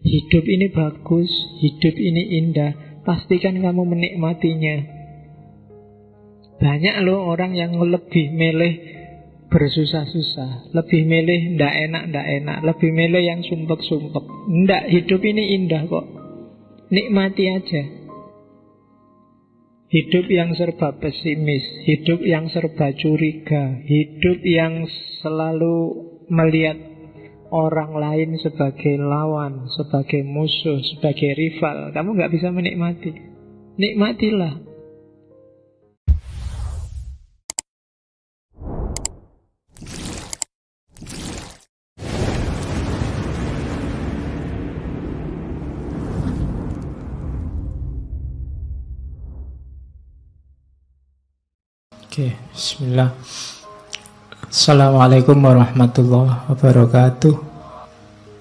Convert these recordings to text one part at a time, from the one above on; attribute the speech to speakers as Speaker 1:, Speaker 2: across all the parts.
Speaker 1: Hidup ini bagus, hidup ini indah, pastikan kamu menikmatinya. Banyak loh orang yang lebih milih bersusah-susah, lebih milih ndak enak, lebih milih yang sumpek-sumpek. Ndak, hidup ini indah kok. Nikmati aja. Hidup yang serba pesimis, hidup yang serba curiga, hidup yang selalu melihat orang lain sebagai lawan, sebagai musuh, sebagai rival. Kamu nggak bisa menikmati. Nikmatilah.
Speaker 2: Oke, bismillah. Assalamualaikum warahmatullahi wabarakatuh.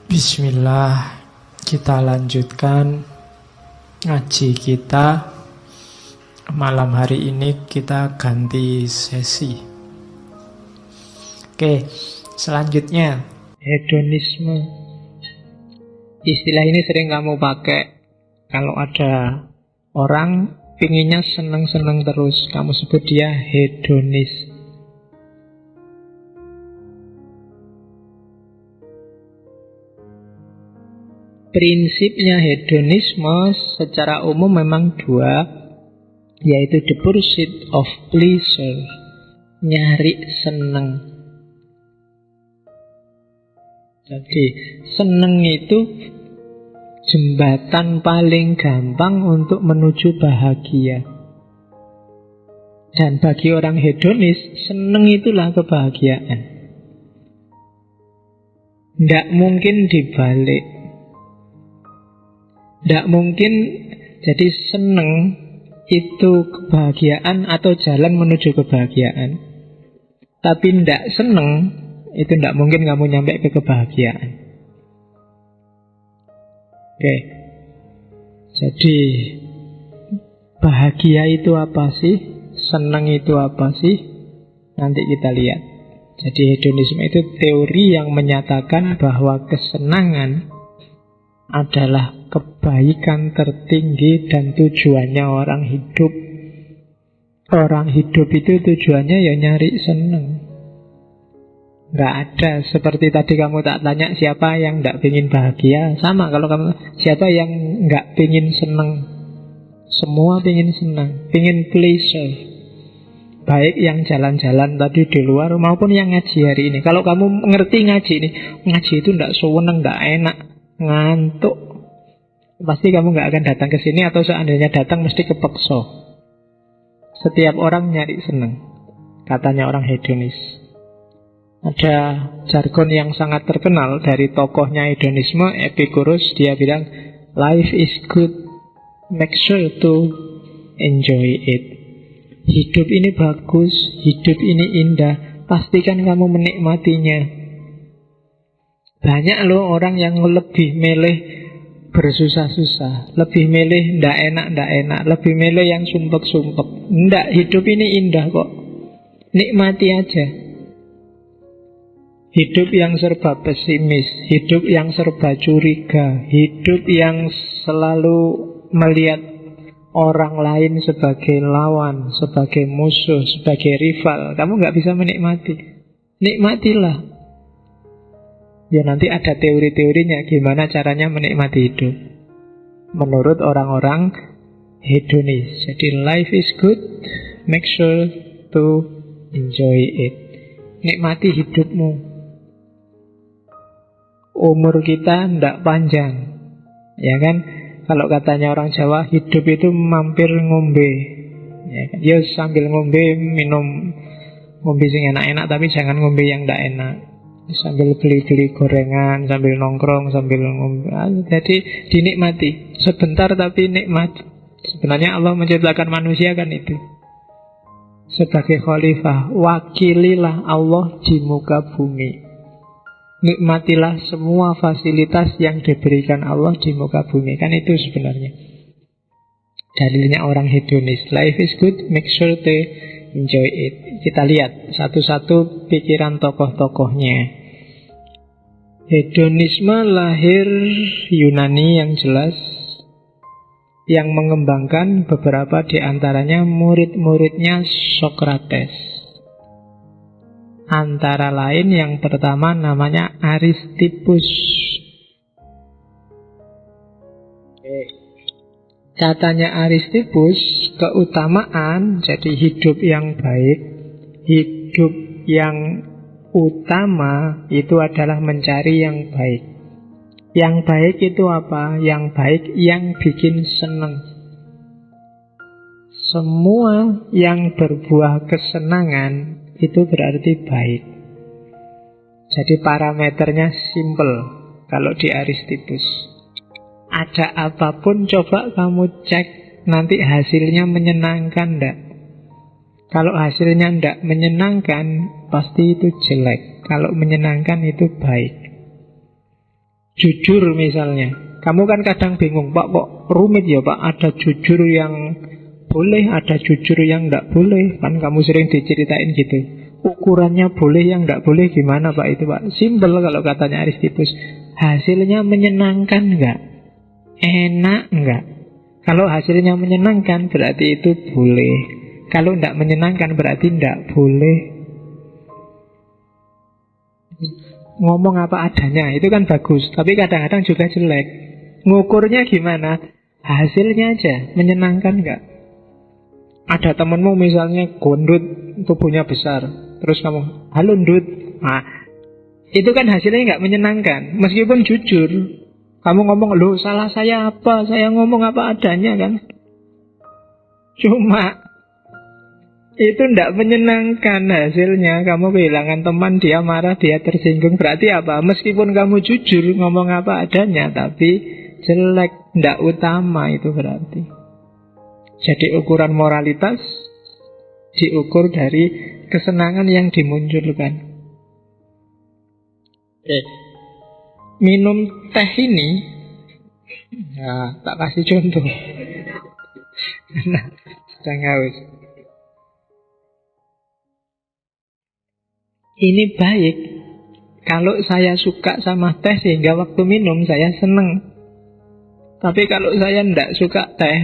Speaker 2: Bismillah, kita lanjutkan ngaji kita. Malam hari ini kita ganti sesi. Oke, selanjutnya
Speaker 1: Hedonisme. Istilah ini sering kamu pakai kalau ada orang pinginnya seneng-seneng terus, kamu sebut dia hedonis. Prinsipnya hedonisme secara umum memang dua, yaitu the pursuit of pleasure, nyari seneng. Jadi seneng itu jembatan paling gampang untuk menuju bahagia. Dan bagi orang hedonis, seneng itulah kebahagiaan. Tidak mungkin dibalik. Tidak mungkin jadi seneng itu kebahagiaan atau jalan menuju kebahagiaan. Tapi tidak seneng, itu tidak mungkin kamu nyampe ke kebahagiaan. Oke, jadi bahagia itu apa sih? Senang itu apa sih? Nanti kita lihat. Jadi hedonisme itu teori yang menyatakan bahwa kesenangan adalah kebaikan tertinggi dan tujuannya orang hidup. Orang hidup itu tujuannya ya nyari senang. Nggak ada seperti tadi kamu tak tanya siapa yang nggak pengen bahagia. Sama kalau kamu siapa yang nggak pengen seneng. Semua pengen senang, pengen pleasure. Baik yang jalan-jalan tadi di luar maupun yang ngaji hari ini. Kalau kamu ngerti ngaji ini, ngaji itu nggak sewenang, nggak enak, ngantuk, pasti kamu nggak akan datang ke sini, atau seandainya datang mesti kepeksa. Setiap orang nyari seneng, katanya orang hedonis. Ada jargon yang sangat terkenal dari tokohnya hedonisme, Epicurus. Dia bilang, life is good, make sure to enjoy it. Hidup ini bagus, hidup ini indah, pastikan kamu menikmatinya. Banyak loh orang yang lebih milih bersusah-susah, lebih milih ndak enak, lebih milih yang sumpek-sumpek. Ndak, hidup ini indah kok. Nikmati aja. Hidup yang serba pesimis, hidup yang serba curiga, hidup yang selalu melihat orang lain sebagai lawan, sebagai musuh, sebagai rival. Kamu nggak bisa menikmati. Nikmatilah. Ya nanti ada teori-teorinya gimana caranya menikmati hidup menurut orang-orang hedonis. Jadi life is good, make sure to enjoy it. Nikmati hidupmu. Umur kita ndak panjang, ya kan? Kalau katanya orang Jawa, hidup itu mampir ngombe, ya kan? Ya sambil ngombe, minum ngombe sing enak-enak, tapi jangan ngombe yang ndak enak. Sambil beli-beli gorengan, sambil nongkrong, sambil ngombe. Jadi dinikmati sebentar tapi nikmat. Sebenarnya Allah menciptakan manusia kan itu sebagai khalifah, wakililah Allah di muka bumi. Nikmatilah semua fasilitas yang diberikan Allah di muka bumi. Kan itu sebenarnya dalilnya orang hedonis. Life is good, make sure to enjoy it. Kita lihat satu-satu pikiran tokoh-tokohnya. Hedonisme lahir Yunani yang jelas, yang mengembangkan beberapa di antaranya murid-muridnya Sokrates. Antara lain yang pertama namanya Aristippus. Katanya Aristippus, keutamaan, jadi hidup yang baik, hidup yang utama itu adalah mencari yang baik. Yang baik itu apa? Yang baik yang bikin senang. Semua yang berbuah kesenangan itu berarti baik. Jadi parameternya simple kalau di Aristippus. Ada apapun coba kamu cek, nanti hasilnya menyenangkan enggak? Kalau hasilnya enggak menyenangkan, pasti itu jelek. Kalau menyenangkan itu baik. Jujur misalnya, kamu kan kadang bingung, Pak kok rumit ya Pak, ada jujur yang boleh, ada jujur yang enggak boleh. Kan kamu sering diceritain gitu. Ukurannya boleh yang enggak boleh gimana Pak itu Pak? Simpel kalau katanya Aristippus. Hasilnya menyenangkan enggak? Enak enggak? Kalau hasilnya menyenangkan berarti itu boleh. Kalau enggak menyenangkan berarti enggak boleh. Ngomong apa adanya itu kan bagus, tapi kadang-kadang juga jelek. Ngukurnya gimana? Hasilnya aja, menyenangkan nggak? Ada temenmu misalnya gondut, tubuhnya besar, terus kamu, halo ndut. Nah, itu kan hasilnya nggak menyenangkan. Meskipun jujur, kamu ngomong, loh salah saya apa? Saya ngomong apa adanya kan? Cuma itu tidak menyenangkan hasilnya. Kamu kehilangan teman, dia marah, dia tersinggung. Berarti apa? Meskipun kamu jujur ngomong apa adanya, tapi jelek, tidak utama itu berarti. Jadi ukuran moralitas diukur dari kesenangan yang dimunculkan. Minum teh ini, nah, tak kasih contoh. Nah, sedang haus. Ini baik. Kalau saya suka sama teh sehingga waktu minum saya seneng. Tapi kalau saya tidak suka teh,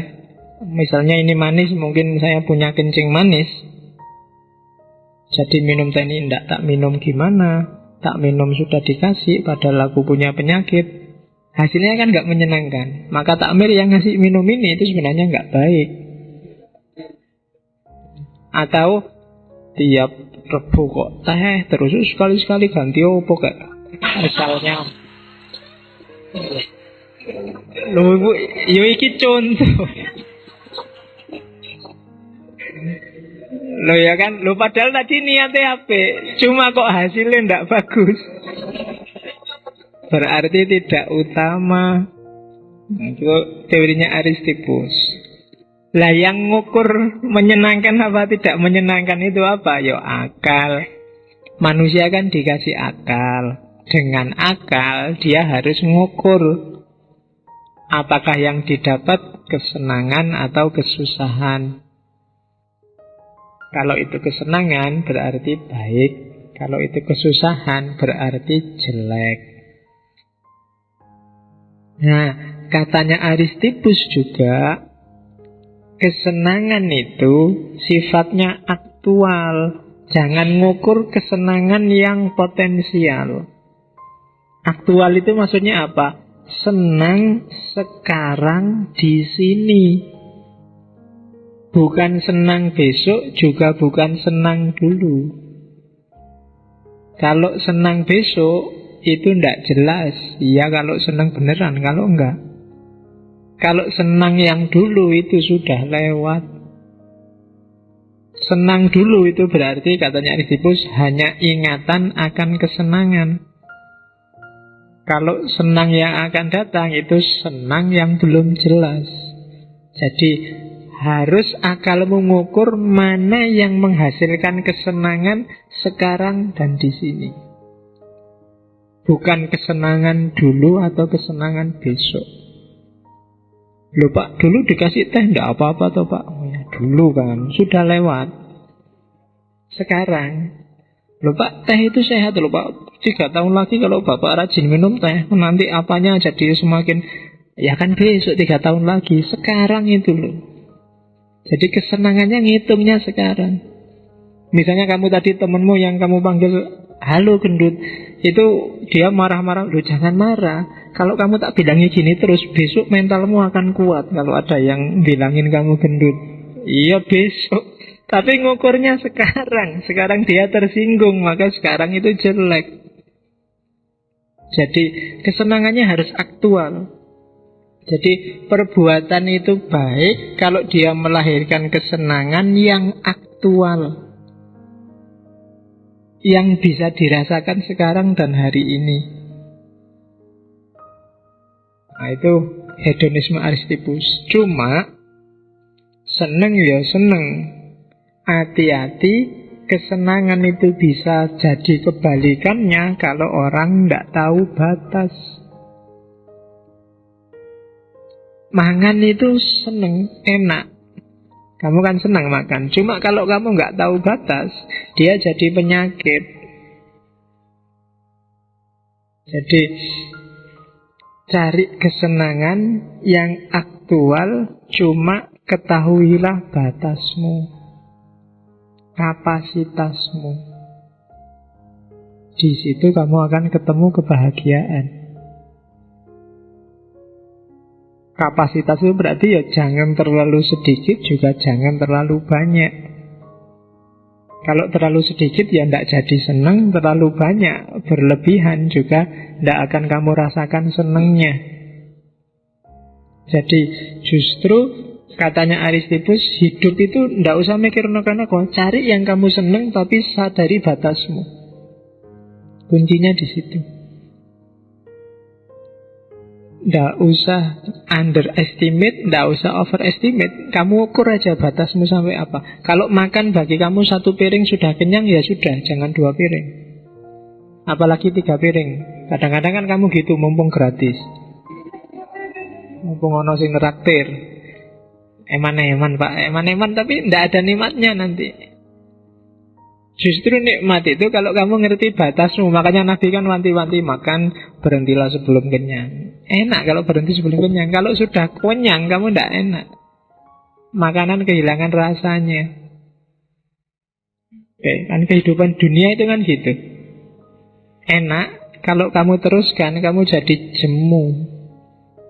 Speaker 1: misalnya ini manis, mungkin saya punya kencing manis, jadi minum teh ini tidak tak minum gimana. Tak minum sudah dikasih, padahal aku punya penyakit. Hasilnya kan nggak menyenangkan. Maka takmir yang ngasih minum ini itu sebenarnya nggak baik. Atau tiap Rebu kok teh terus sekali-sekali ganti opo kak misalnya. Loh ibu, yo iki contoh. Loh ya kan, loh padahal tadi niatnya apa? Cuma kok hasilnya ndak bagus. Berarti tidak utama. Itu teorinya Aristippus. Lah yang ngukur menyenangkan apa tidak menyenangkan itu apa? Ya akal. Manusia kan dikasih akal. Dengan akal dia harus ngukur apakah yang didapat kesenangan atau kesusahan. Kalau itu kesenangan berarti baik. Kalau itu kesusahan berarti jelek. Nah, katanya Aristippus juga, kesenangan itu sifatnya aktual. Jangan ngukur kesenangan yang potensial. Aktual itu maksudnya apa? Senang sekarang di sini. Bukan senang besok, juga bukan senang dulu. Kalau senang besok itu tidak jelas. Iya kalau senang beneran, kalau enggak. Kalau senang yang dulu itu sudah lewat. Senang dulu itu berarti katanya Aristippus hanya ingatan akan kesenangan. Kalau senang yang akan datang itu senang yang belum jelas. Jadi harus akal mengukur mana yang menghasilkan kesenangan sekarang dan di sini. Bukan kesenangan dulu atau kesenangan besok. Loh Pak, dulu dikasih teh enggak apa-apa toh Pak. Oh ya, dulu kan, sudah lewat. Sekarang, loh Pak, teh itu sehat loh Pak. 3 tahun lagi kalau bapak rajin minum teh, nanti apanya jadi semakin. Ya kan besok 3 tahun lagi. Sekarang itu loh. Jadi kesenangannya ngitungnya sekarang. Misalnya kamu tadi temenmu yang kamu panggil, halo gendut, itu dia marah-marah. Loh jangan marah. Kalau kamu tak bilangi gini terus, besok mentalmu akan kuat. Kalau ada yang bilangin kamu gendut, iya besok. Tapi ngukurnya sekarang. Sekarang dia tersinggung, maka sekarang itu jelek. Jadi kesenangannya harus aktual. Jadi perbuatan itu baik kalau dia melahirkan kesenangan yang aktual, yang bisa dirasakan sekarang dan hari ini. Nah itu hedonisme Aristippus. Cuma seneng ya seneng, hati-hati, kesenangan itu bisa jadi kebalikannya kalau orang tidak tahu batas. Mangan itu seneng, enak. Kamu kan senang makan. Cuma kalau kamu nggak tahu batas, dia jadi penyakit. Jadi cari kesenangan yang aktual, cuma ketahuilah batasmu, kapasitasmu. Di situ kamu akan ketemu kebahagiaan. Kapasitas itu berarti ya jangan terlalu sedikit, juga jangan terlalu banyak. Kalau terlalu sedikit ya tidak jadi senang, terlalu banyak, berlebihan juga tidak akan kamu rasakan senangnya. Jadi justru katanya Aristippus, hidup itu tidak usah mikir neko-neko, cari yang kamu senang tapi sadari batasmu. Kuncinya di situ. Tidak usah underestimate, tidak usah overestimate. Kamu ukur aja batasmu sampai apa. Kalau makan bagi kamu 1 piring sudah kenyang, ya sudah, jangan 2 piring. Apalagi 3 piring. Kadang-kadang kan kamu gitu, mumpung gratis, mumpung ono sing neraktir. Eman-eman pak, eman-eman, tapi tidak ada nikmatnya nanti. Justru nikmat itu kalau kamu ngerti batasmu. Makanya Nabi kan wanti-wanti makan, berhentilah sebelum kenyang. Enak kalau berhenti sebelum kenyang. Kalau sudah kenyang kamu tidak enak. Makanan kehilangan rasanya. Oke, kan kehidupan dunia itu kan gitu. Enak, kalau kamu teruskan kamu jadi jemu.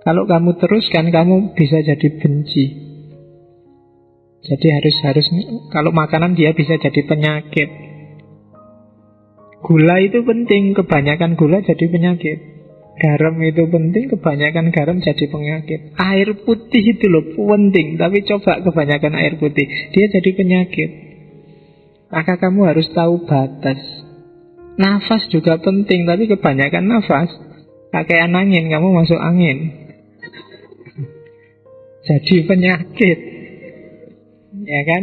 Speaker 1: Kalau kamu teruskan kamu bisa jadi benci. Jadi harus kalau makanan dia bisa jadi penyakit. Gula itu penting, kebanyakan gula jadi penyakit. Garam itu penting, kebanyakan garam jadi penyakit. Air putih itu loh penting, tapi coba kebanyakan air putih, dia jadi penyakit. Maka kamu harus tahu batas. Nafas juga penting, tapi kebanyakan nafas, kakean angin, kamu masuk angin, jadi penyakit. Ya kan?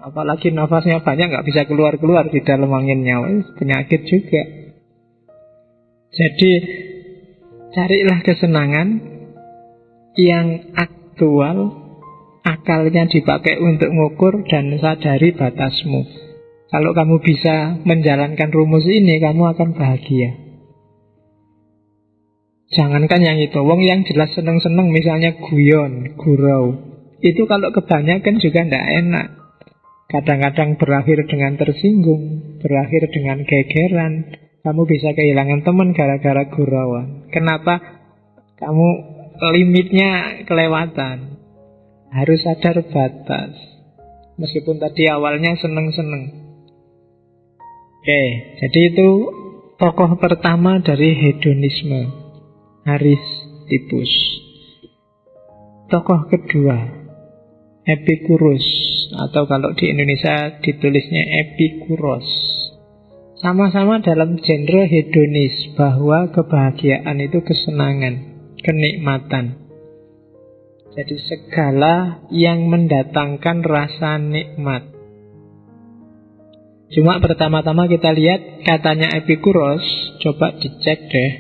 Speaker 1: Apalagi nafasnya banyak nggak bisa keluar-keluar di dalam anginnya, penyakit juga. Jadi carilah kesenangan yang aktual, akalnya dipakai untuk ngukur dan sadari batasmu. Kalau kamu bisa menjalankan rumus ini, kamu akan bahagia. Jangankan yang itu, wong yang jelas seneng-seneng, misalnya guyon, gurau, itu kalau kebanyakan juga tidak enak. Kadang-kadang berakhir dengan tersinggung, berakhir dengan gegeran. Kamu bisa kehilangan teman gara-gara gurauan. Kenapa? Kamu limitnya kelewatan. Harus sadar batas. Meskipun tadi awalnya seneng-seneng. Oke, jadi itu tokoh pertama dari hedonisme, Aristippus. Tokoh kedua, Epicurus, atau kalau di Indonesia ditulisnya Epikuros. Sama-sama dalam genre hedonis, bahwa kebahagiaan itu kesenangan, kenikmatan. Jadi segala yang mendatangkan rasa nikmat. Cuma pertama-tama kita lihat katanya Epikuros, coba dicek deh.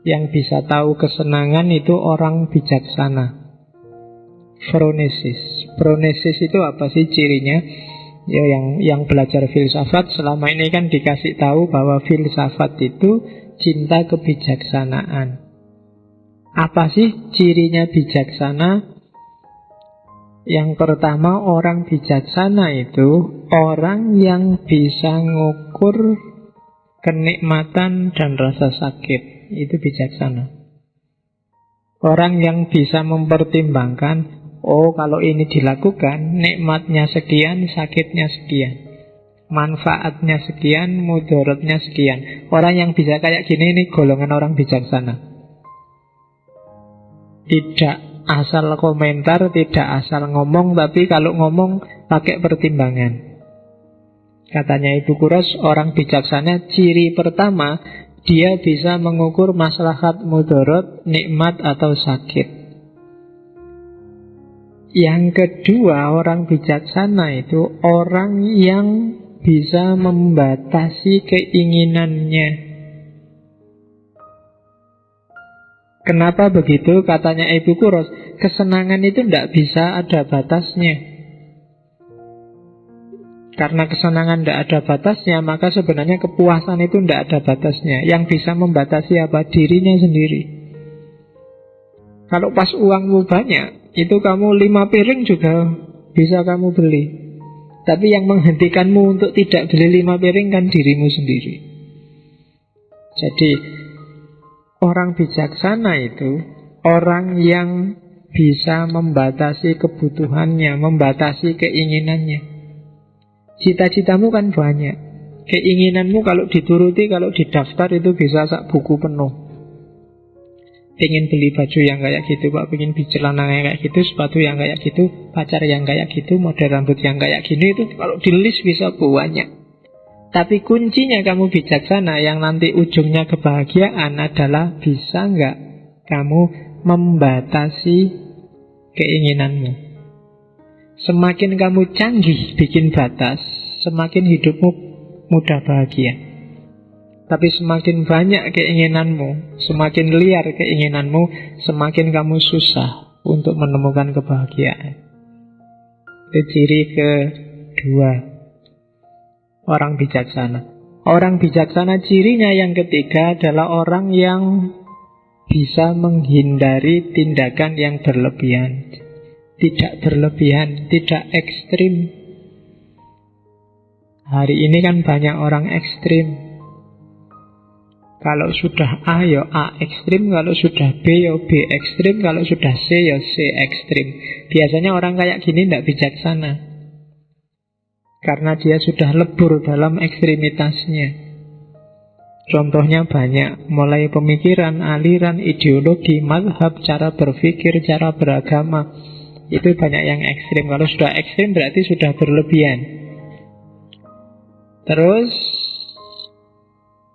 Speaker 1: Yang bisa tahu kesenangan itu orang bijaksana. Phronesis. Phronesis itu apa sih cirinya? Ya, yang belajar filsafat selama ini kan dikasih tahu bahwa filsafat itu cinta kebijaksanaan. Apa sih cirinya bijaksana? Yang pertama, orang bijaksana itu orang yang bisa ngukur kenikmatan dan rasa sakit. Itu bijaksana. Orang yang bisa mempertimbangkan, oh kalau ini dilakukan, nikmatnya sekian, sakitnya sekian, manfaatnya sekian, mudaratnya sekian. Orang yang bisa kayak gini, ini golongan orang bijaksana. Tidak asal komentar, tidak asal ngomong, tapi kalau ngomong pakai pertimbangan. Katanya Ibu Kuros, orang bijaksana ciri pertama, dia bisa mengukur maslahat mudarat, nikmat atau sakit. Yang kedua, orang bijaksana itu orang yang bisa membatasi keinginannya. Kenapa begitu? Katanya Ibu Kuros, kesenangan itu tidak bisa ada batasnya. Karena kesenangan tidak ada batasnya, maka sebenarnya kepuasan itu tidak ada batasnya. Yang bisa membatasi apa? Dirinya sendiri. Kalau pas uangmu banyak, itu kamu 5 piring juga bisa kamu beli. Tapi yang menghentikanmu untuk tidak beli 5 piring kan dirimu sendiri. Jadi orang bijaksana itu orang yang bisa membatasi kebutuhannya, membatasi keinginannya. Cita-citamu kan banyak. Keinginanmu kalau dituruti, kalau didaftar itu bisa sak buku penuh. Pengen beli baju yang kayak gitu, Pak, pengen beli celana yang kayak gitu, sepatu yang kayak gitu, pacar yang kayak gitu, model rambut yang kayak gini, itu kalau di list bisa banyak. Tapi kuncinya kamu bijaksana, yang nanti ujungnya kebahagiaan adalah bisa nggak kamu membatasi keinginanmu. Semakin kamu canggih bikin batas, semakin hidupmu mudah bahagia. Tapi semakin banyak keinginanmu, semakin liar keinginanmu, semakin kamu susah untuk menemukan kebahagiaan. Itu ciri kedua orang bijaksana. Orang bijaksana cirinya yang ketiga adalah orang yang bisa menghindari tindakan yang berlebihan. Tidak berlebihan, tidak ekstrim. Hari ini kan banyak orang ekstrim. Kalau sudah A ya A ekstrim, kalau sudah B ya B ekstrim, kalau sudah C ya C ekstrim. Biasanya orang kayak gini tidak bijaksana, karena dia sudah lebur dalam ekstremitasnya. Contohnya banyak, mulai pemikiran, aliran, ideologi, mazhab, cara berpikir, cara beragama. Itu banyak yang ekstrim. Kalau sudah ekstrim berarti sudah berlebihan. Terus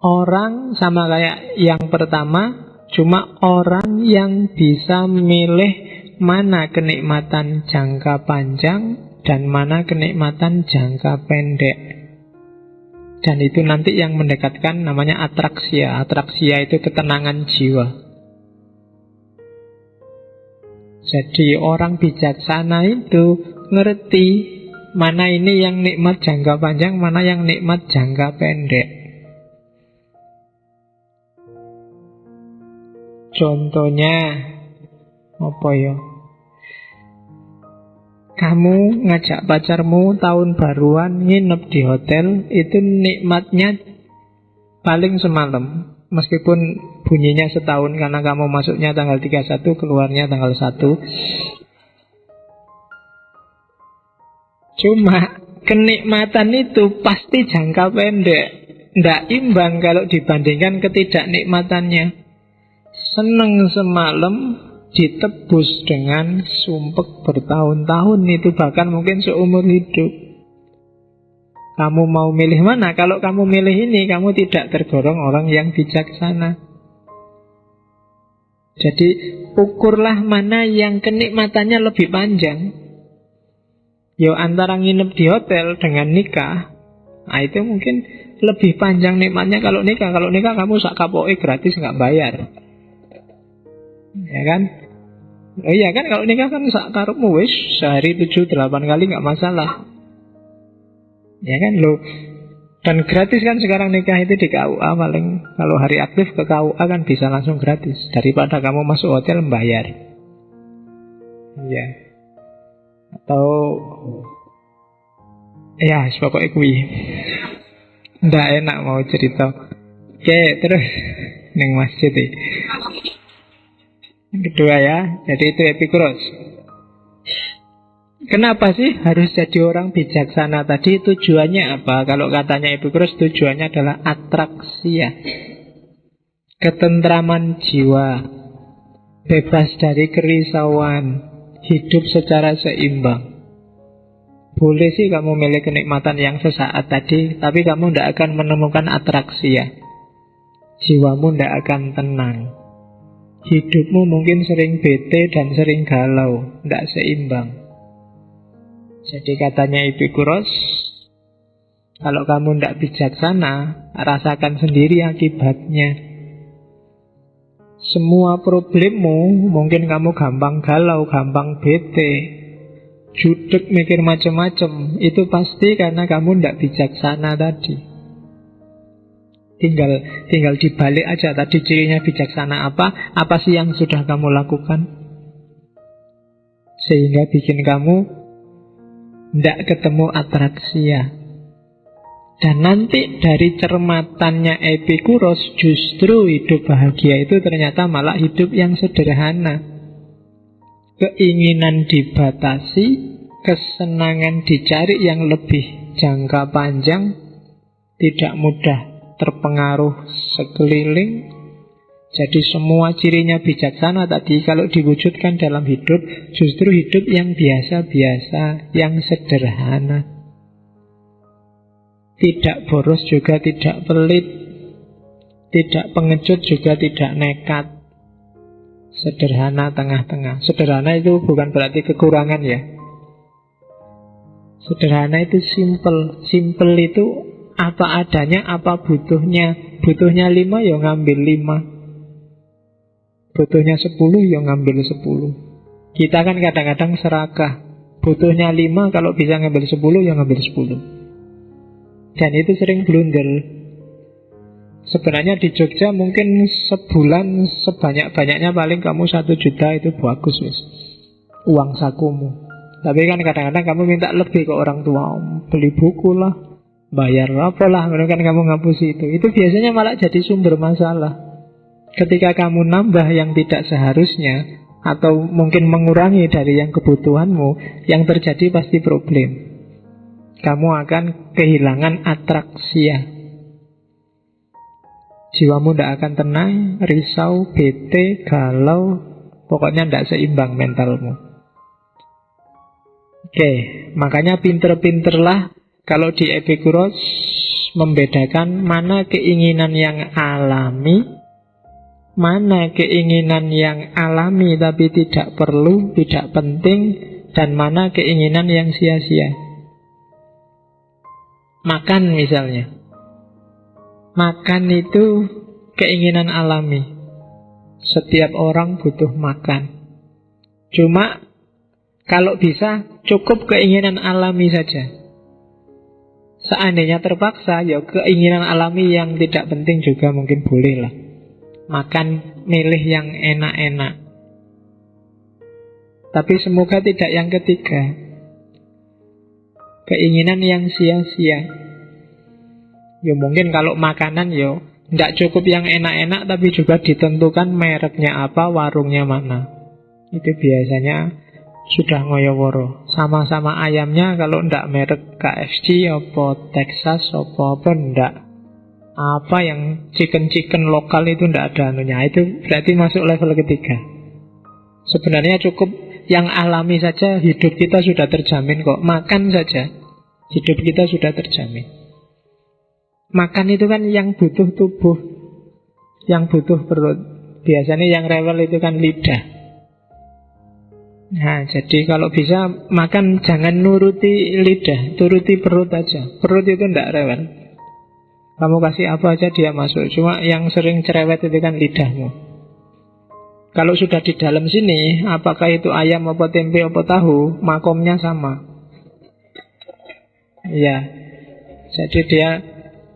Speaker 1: orang sama kayak yang pertama, cuma orang yang bisa memilih mana kenikmatan jangka panjang dan mana kenikmatan jangka pendek. Dan itu nanti yang mendekatkan namanya atraksia. Atraksia itu ketenangan jiwa. Jadi orang bijaksana itu ngerti mana ini yang nikmat jangka panjang, mana yang nikmat jangka pendek. Contohnya apa ya? Kamu ngajak pacarmu tahun baruan nginep di hotel, itu nikmatnya paling semalam. Meskipun bunyinya setahun karena kamu masuknya tanggal 31, keluarnya tanggal 1. Cuma kenikmatan itu pasti jangka pendek. Tidak imbang kalau dibandingkan ketidaknikmatannya. Seneng semalam ditebus dengan sumpek bertahun-tahun, itu bahkan mungkin seumur hidup. Kamu mau milih mana? Kalau kamu milih ini, kamu tidak tergolong orang yang bijaksana. Jadi ukurlah mana yang kenikmatannya lebih panjang. Yo antara nginep di hotel dengan nikah, nah itu mungkin lebih panjang nikmatnya kalau nikah. Kalau nikah kamu sak kapoke gratis, nggak bayar. Ya kan? Oh iya kan, kalau nikah kan sak karepmu wis sehari 7-8 kali nggak masalah. Ya kan lo. Dan gratis kan sekarang nikah itu di KUA paling. Kalau hari aktif ke KUA kan bisa langsung gratis. Daripada kamu masuk hotel membayar. Ya. Atau ya pokoknya kuwi. Nggak enak mau cerita. Oke, terus ning masjid iki. Kedua ya, jadi itu Epikuros. Kenapa sih harus jadi orang bijaksana tadi? Tujuannya apa? Kalau katanya Epikuros, tujuannya adalah atraksia, ketentraman jiwa, bebas dari kerisauan, hidup secara seimbang. Boleh sih kamu milih kenikmatan yang sesaat tadi, tapi kamu tidak akan menemukan atraksia. Jiwamu tidak akan tenang. Hidupmu mungkin sering bete dan sering galau, tidak seimbang. Jadi katanya Epikuros, kalau kamu tidak bijaksana, rasakan sendiri akibatnya. Semua problemmu, mungkin kamu gampang galau, gampang bete, judek mikir macam-macam, itu pasti karena kamu tidak bijaksana tadi. Tinggal dibalik aja tadi cirinya bijaksana apa sih yang sudah kamu lakukan sehingga bikin kamu tidak ketemu atraksia. Dan nanti dari cermatannya Epikuros, justru hidup bahagia itu ternyata malah hidup yang sederhana. Keinginan dibatasi, kesenangan dicari yang lebih jangka panjang, tidak mudah terpengaruh sekeliling. Jadi semua cirinya bijaksana tadi kalau diwujudkan dalam hidup, justru hidup yang biasa-biasa, yang sederhana. Tidak boros juga tidak pelit, tidak pengecut juga tidak nekat. Sederhana tengah-tengah. Sederhana itu bukan berarti kekurangan ya. Sederhana itu simple. Simple itu apa adanya, apa butuhnya. Butuhnya 5 ya ngambil 5. Butuhnya 10 ya ngambil 10. Kita kan kadang-kadang serakah. Butuhnya 5, kalau bisa ngambil 10 ya ngambil 10. Dan itu sering blunder. Sebenarnya di Jogja mungkin sebulan sebanyak-banyaknya paling kamu 1 juta itu bagus wis. Uang sakumu. Tapi kan kadang-kadang kamu minta lebih ke orang tua. Beli buku lah, bayar apalah, kan kamu ngapusi itu. Itu biasanya malah jadi sumber masalah. Ketika kamu nambah yang tidak seharusnya, atau mungkin mengurangi dari yang kebutuhanmu, yang terjadi pasti problem. Kamu akan kehilangan atraksia. Jiwamu tidak akan tenang, risau, bete, galau, pokoknya tidak seimbang mentalmu. Oke, makanya pinter-pinterlah kalau di Epikuros membedakan mana keinginan yang alami, mana keinginan yang alami tapi tidak perlu, tidak penting, dan mana keinginan yang sia-sia. Makan misalnya. Makan itu keinginan alami. Setiap orang butuh makan. Cuma kalau bisa cukup keinginan alami saja. Seandainya terpaksa, ya keinginan alami yang tidak penting juga mungkin boleh lah. Makan milih yang enak-enak. Tapi semoga tidak yang ketiga. Keinginan yang sia-sia. Ya mungkin kalau makanan ya tidak cukup yang enak-enak, tapi juga ditentukan mereknya apa, warungnya mana. Itu biasanya sudah ngoyoworo. Sama-sama ayamnya kalau ndak merek KFC apa Texas apa ndak. Apa yang chicken lokal itu ndak ada anunya. Itu berarti masuk level ketiga. Sebenarnya cukup yang alami saja, hidup kita sudah terjamin kok. Makan saja hidup kita sudah terjamin. Makan itu kan yang butuh tubuh, yang butuh perut. Biasanya yang rewel itu kan lidah. Nah, jadi kalau bisa makan jangan nuruti lidah, turuti perut aja. Perut itu tidak rewel. Kamu kasih apa aja dia masuk. Cuma yang sering cerewet itu kan lidahmu. Kalau sudah di dalam sini, apakah itu ayam apa tempe apa tahu, makomnya sama. Ya. Jadi dia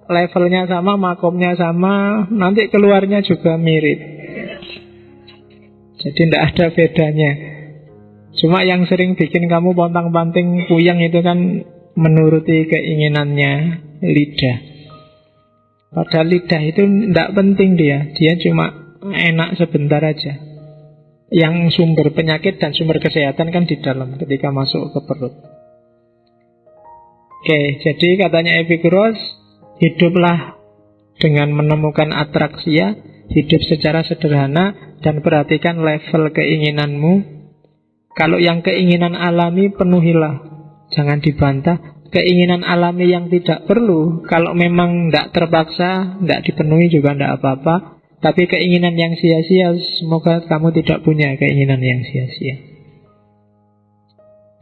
Speaker 1: levelnya sama, makomnya sama, nanti keluarnya juga mirip. Jadi tidak ada bedanya. Cuma yang sering bikin kamu pontang-panting puyeng itu kan menuruti keinginannya lidah. Padahal lidah itu tidak penting dia. Dia cuma enak sebentar aja. Yang sumber penyakit dan sumber kesehatan kan di dalam ketika masuk ke perut. Oke, jadi katanya Epikuros, hiduplah dengan menemukan atraksia, hidup secara sederhana, dan perhatikan level keinginanmu. Kalau yang keinginan alami, penuhilah, jangan dibantah. Keinginan alami yang tidak perlu, kalau memang tidak terpaksa, tidak dipenuhi juga tidak apa-apa. Tapi keinginan yang sia-sia, semoga kamu tidak punya keinginan yang sia-sia.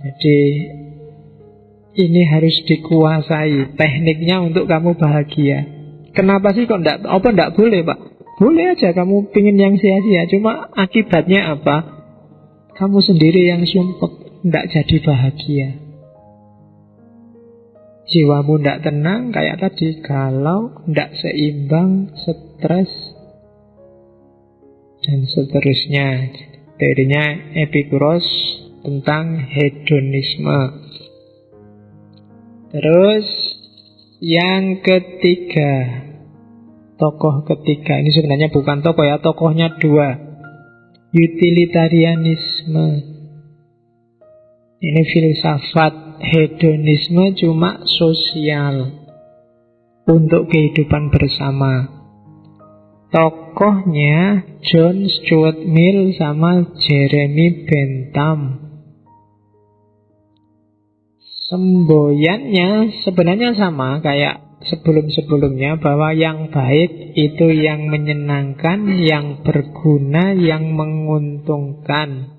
Speaker 1: Jadi ini harus dikuasai tekniknya untuk kamu bahagia. Kenapa sih kok tidak boleh, Pak? Boleh aja kamu pingin yang sia-sia, cuma akibatnya apa? Kamu sendiri yang sumpek, tidak jadi bahagia. Jiwamu tidak tenang, kayak tadi, galau, tidak seimbang, stres, dan seterusnya. Teorinya Epikuros tentang hedonisme. Terus yang ketiga, tokoh ketiga. Ini sebenarnya bukan tokoh ya, tokohnya dua. Utilitarianisme. Ini filsafat hedonisme cuma sosial untuk kehidupan bersama. Tokohnya John Stuart Mill sama Jeremy Bentham. Semboyannya sebenarnya sama kayak sebelum-sebelumnya, bahwa yang baik itu yang menyenangkan, yang berguna, yang menguntungkan.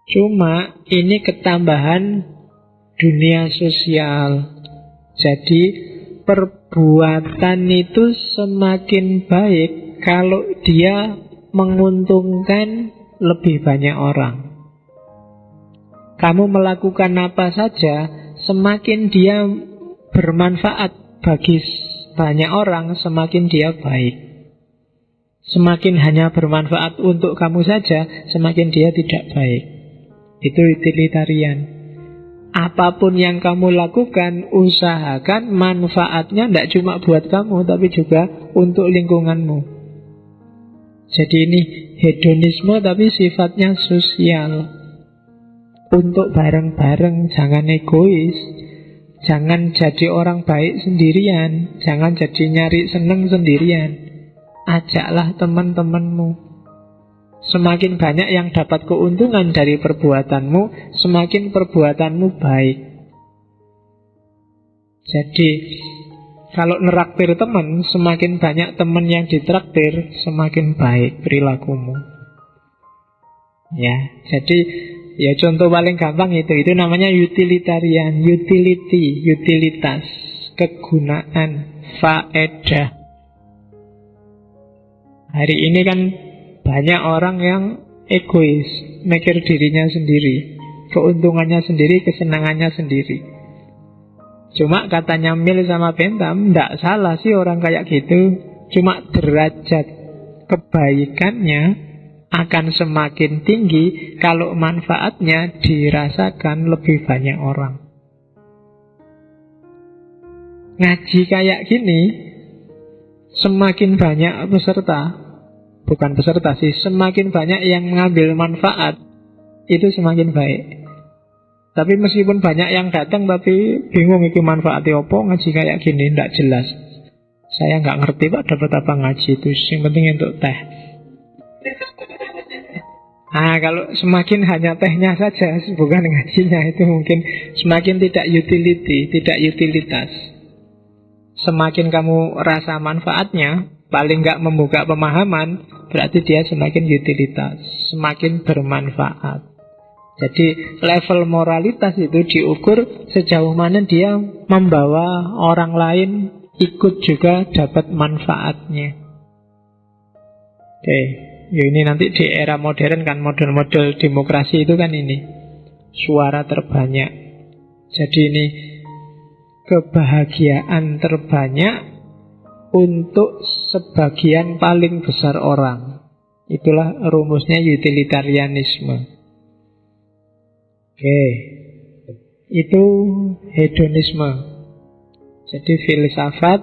Speaker 1: Cuma ini ketambahan dunia sosial. Jadi perbuatan itu semakin baik kalau dia menguntungkan lebih banyak orang. Kamu melakukan apa saja, semakin dia bermanfaat bagi banyak orang, semakin dia baik. Semakin hanya bermanfaat untuk kamu saja, semakin dia tidak baik. Itu utilitarian. Apapun yang kamu lakukan, usahakan manfaatnya tidak cuma buat kamu, tapi juga untuk lingkunganmu. Jadi ini hedonisme tapi sifatnya sosial. Untuk bareng-bareng, jangan egois. Jangan jadi orang baik sendirian. Jangan jadi nyari seneng sendirian. Ajaklah teman-temanmu. Semakin banyak yang dapat keuntungan dari perbuatanmu, semakin perbuatanmu baik. Jadi kalau neraktir teman, semakin banyak teman yang ditraktir, semakin baik perilakumu. Ya, jadi ya contoh paling gampang itu namanya utilitarian, utility, utilitas, kegunaan, faedah. Hari ini kan banyak orang yang egois, mikir dirinya sendiri, keuntungannya sendiri, kesenangannya sendiri. Cuma katanya Mill sama Bentham, tidak salah sih orang kayak gitu. Cuma derajat kebaikannya akan semakin tinggi kalau manfaatnya dirasakan lebih banyak orang. Ngaji kayak gini, semakin banyak peserta, bukan peserta sih, semakin banyak yang mengambil manfaat, itu semakin baik. Tapi meskipun banyak yang datang tapi bingung iki manfaatnya apa, ngaji kayak gini tidak jelas. Saya nggak ngerti Pak dapat apa ngaji itu, yang penting untuk teh. Kalau semakin hanya tehnya saja, bukan ngajinya, itu mungkin semakin tidak utility, tidak utilitas. Semakin kamu rasa manfaatnya, paling nggak membuka pemahaman, berarti dia semakin utilitas, semakin bermanfaat. Jadi level moralitas itu diukur sejauh mana dia membawa orang lain ikut juga dapat manfaatnya. Oke, ini nanti di era modern kan, model-model demokrasi itu kan ini suara terbanyak. Jadi ini kebahagiaan terbanyak untuk sebagian paling besar orang. Itulah rumusnya utilitarianisme. Oke, itu hedonisme. Jadi filsafat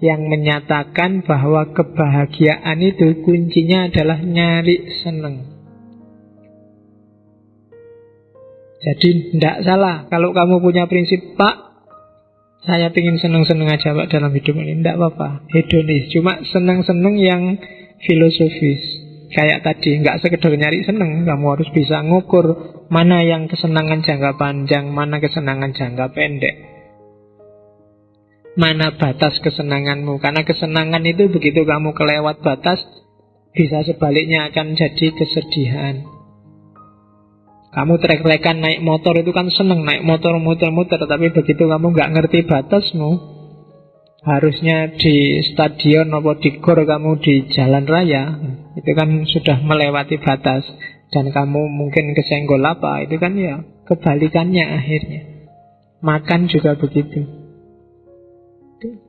Speaker 1: yang menyatakan bahwa kebahagiaan itu kuncinya adalah nyari seneng. Jadi tidak salah kalau kamu punya prinsip, Pak, saya ingin seneng-seneng aja Pak dalam hidup ini. Tidak apa-apa, hedonis. Cuma seneng-seneng yang filosofis. Kayak tadi, nggak sekedar nyari seneng. Kamu harus bisa ngukur mana yang kesenangan jangka panjang, mana kesenangan jangka pendek, mana batas kesenanganmu. Karena kesenangan itu begitu kamu kelewat batas, bisa sebaliknya akan jadi kesedihan. Kamu trek-trekan naik motor itu kan seneng, naik motor muter-muter. Tapi begitu kamu nggak ngerti batasmu, harusnya di stadion atau di gor, kamu di jalan raya, itu kan sudah melewati batas. Dan kamu mungkin kesenggol apa, itu kan ya kebalikannya akhirnya. Makan juga begitu.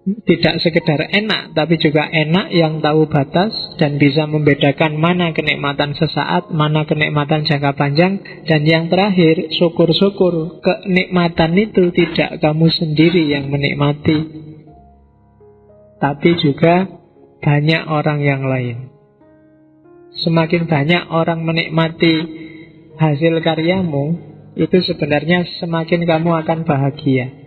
Speaker 1: Tidak sekedar enak, tapi juga enak yang tahu batas dan bisa membedakan mana kenikmatan sesaat, mana kenikmatan jangka panjang. Dan yang terakhir, syukur-syukur kenikmatan itu tidak kamu sendiri yang menikmati, tapi juga banyak orang yang lain. Semakin banyak orang menikmati hasil karyamu, itu sebenarnya semakin kamu akan bahagia.